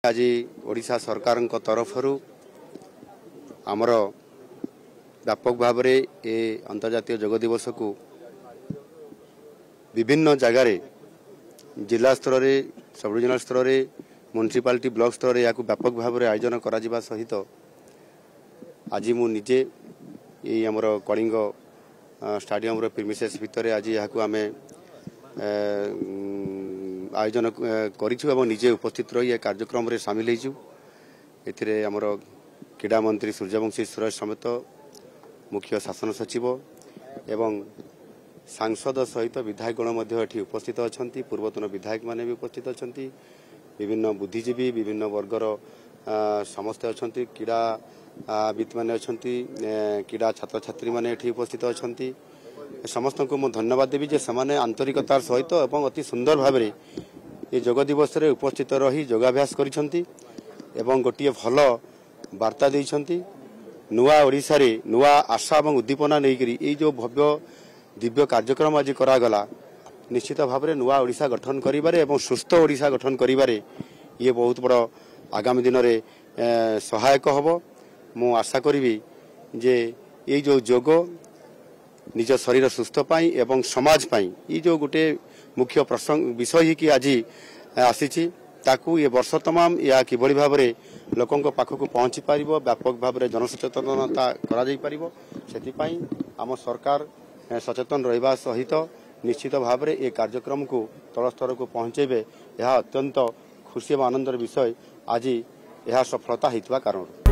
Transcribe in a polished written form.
आज ओडिशा सरकार तरफ आमर व्यापक भाव में ये अंतर्जातीय योग दिवस को विभिन्न जगार जिला स्तर में सब डिविजनल स्तर में म्युनिसिपालिटी ब्लॉक स्तर में यहाँ व्यापक भाव में आयोजन करा सहित आज मु निजे ये आमर कलिंग स्टाडियम प्रीमिसेस भितर आज यहाँ आम आयोजन करूँ निजे उपस्थित रही ए कार्यक्रम रे सामिल होइछु। एथिरे आमर क्रीड़ा मंत्री सूर्यवंशी सुरेश समेत मुख्य शासन सचिव एवं सांसद सहित विधायकगण मध्य उपस्थित अच्छा पूर्वतन विधायक माने भी उपस्थित अच्छा विभिन्न बुद्धिजीवी विभिन्न वर्गर समस्ते अच्छा क्रीड़ाविद मैंने अच्छा क्रीड़ा छात्र छात्री मैंने उपस्थित अच्छा समस्त को मुझे धन्यवाद देवी जे समाने आंतरिकतार सहित एवं अति सुंदर भाव में ये योग दिवस रे उपस्थित रही योगाभ्यास करिसेंती एवं गोटे भल वार्ता देइसेंती नुआ ओडिशा रे नुआ आशा एवं उद्दीपना नहीं ये जो भव्य दिव्य कार्यक्रम आज करागला निश्चित भाव में नुआ ओडिशा गठन करिबारे एवं सुस्थ ओडिशा गठन करिबारे ये बहुत बड़ आगामी दिन में सहायक हब। मु आशा करी जे ये जो योग निज शरीर सुस्थ पाई एवं समाज पाई ये जो गोटे मुख्य प्रसंग विषय ही कि आज आसी ताकू ये वर्ष तमाम या किभली भाव में लोकों पाखक पहुंची पार व्यापक भाव में जनसचेतनता करा आम सरकार सचेतन रहा सहित निश्चित भाव में ये कार्यक्रम को तल स्तर को पहुंचेबे यह अत्यंत खुशी और आनंदर विषय आज यह सफलता होता कारण।